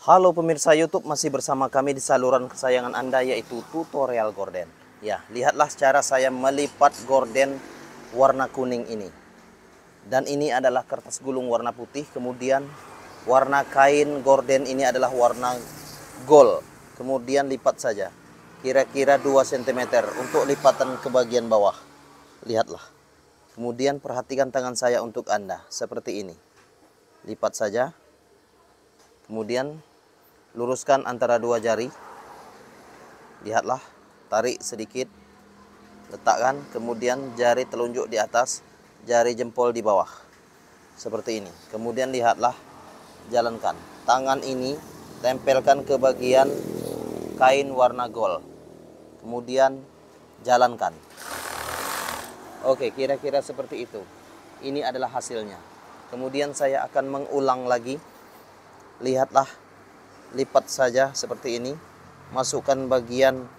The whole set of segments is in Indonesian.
Halo pemirsa YouTube, masih bersama kami di saluran kesayangan Anda, yaitu tutorial gorden. Ya, lihatlah cara saya melipat gorden warna kuning ini. Dan ini adalah kertas gulung warna putih, kemudian warna kain gorden ini adalah warna gold. Kemudian lipat saja, kira-kira 2 cm untuk lipatan ke bagian bawah. Lihatlah. Kemudian perhatikan tangan saya untuk Anda, seperti ini. Lipat saja. Kemudian luruskan antara 2 jari. Lihatlah, tarik sedikit, letakkan, kemudian jari telunjuk di atas, jari jempol di bawah. Seperti ini. Kemudian lihatlah, jalankan. Tangan ini tempelkan ke bagian kain warna gold. Kemudian jalankan. Oke, kira-kira seperti itu. Ini adalah hasilnya. Kemudian saya akan mengulang lagi. Lihatlah, lipat saja seperti ini. Masukkan bagian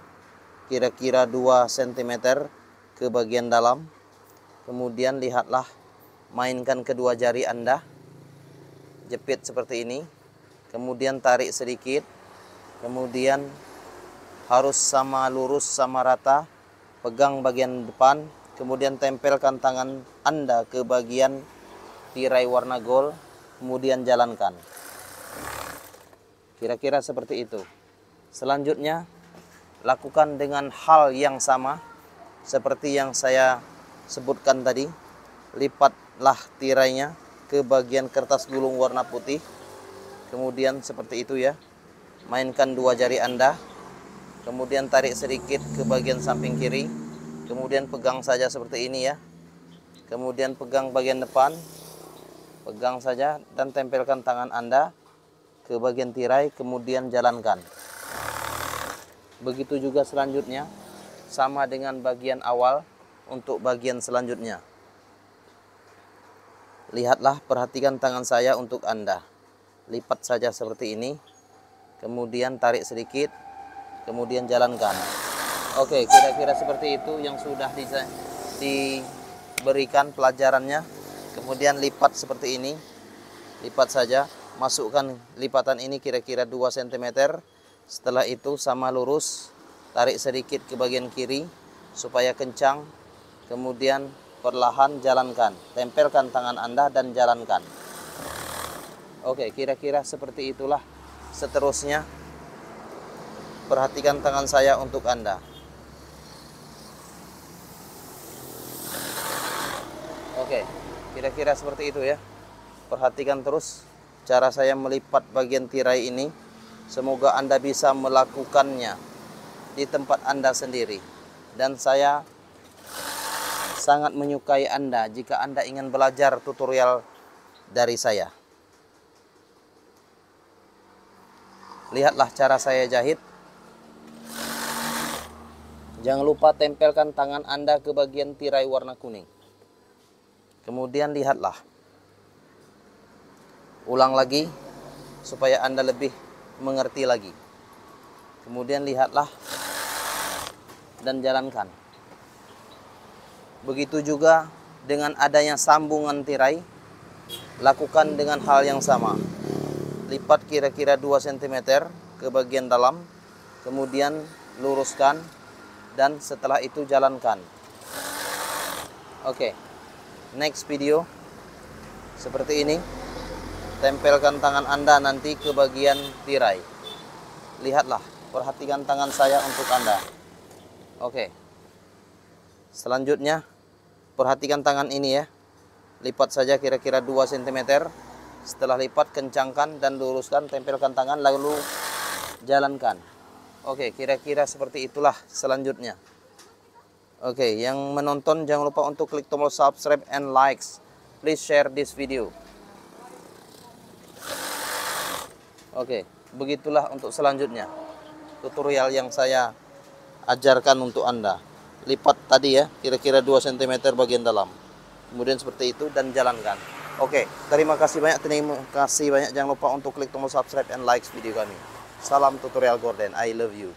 kira-kira 2 cm ke bagian dalam. Kemudian lihatlah, mainkan kedua jari Anda. Jepit seperti ini. Kemudian tarik sedikit. Kemudian harus sama lurus, sama rata. Pegang bagian depan. Kemudian tempelkan tangan Anda ke bagian tirai warna gold. Kemudian jalankan. Kira-kira seperti itu. Selanjutnya, lakukan dengan hal yang sama seperti yang saya sebutkan tadi. Lipatlah tirainya ke bagian kertas gulung warna putih. Kemudian seperti itu ya. Mainkan 2 jari Anda. Kemudian tarik sedikit ke bagian samping kiri. Kemudian pegang saja seperti ini ya. Kemudian pegang bagian depan. Pegang saja dan tempelkan tangan Anda ke bagian tirai, kemudian jalankan. Begitu juga selanjutnya, sama dengan bagian awal untuk bagian selanjutnya. Lihatlah, perhatikan tangan saya untuk Anda. Lipat saja seperti ini, kemudian tarik sedikit, kemudian jalankan. Oke, kira-kira seperti itu yang sudah diberikan pelajarannya. Kemudian lipat seperti ini, lipat saja. Masukkan lipatan ini kira-kira 2 cm. Setelah itu sama lurus, tarik sedikit ke bagian kiri supaya kencang. Kemudian perlahan jalankan. Tempelkan tangan Anda dan jalankan. Oke, kira-kira seperti itulah. Seterusnya, perhatikan tangan saya untuk Anda. Oke, kira-kira seperti itu ya. Perhatikan terus cara saya melipat bagian tirai ini. Semoga Anda bisa melakukannya di tempat Anda sendiri. Dan saya sangat menyukai Anda jika Anda ingin belajar tutorial dari saya. Lihatlah cara saya jahit. Jangan lupa tempelkan tangan Anda ke bagian tirai warna kuning. Kemudian lihatlah. Ulang lagi supaya Anda lebih mengerti lagi. Kemudian lihatlah dan jalankan. Begitu juga dengan adanya sambungan tirai, lakukan dengan hal yang sama. Lipat kira-kira 2 cm ke bagian dalam, kemudian luruskan dan setelah itu jalankan. Oke. Next video seperti ini. Tempelkan tangan Anda nanti ke bagian tirai. Lihatlah, perhatikan tangan saya untuk Anda. Oke. Selanjutnya, perhatikan tangan ini ya. Lipat saja kira-kira 2 cm. Setelah lipat, kencangkan dan luruskan, tempelkan tangan, lalu jalankan. Oke, kira-kira seperti itulah selanjutnya. Oke, yang menonton jangan lupa untuk klik tombol subscribe and likes. Please share this video. Oke, begitulah untuk selanjutnya. Tutorial yang saya ajarkan untuk Anda. Lipat tadi ya, kira-kira 2 cm bagian dalam. Kemudian seperti itu dan jalankan. Oke, terima kasih banyak. Terima kasih banyak. Jangan lupa untuk klik tombol subscribe and likes video kami. Salam tutorial gorden. I love you.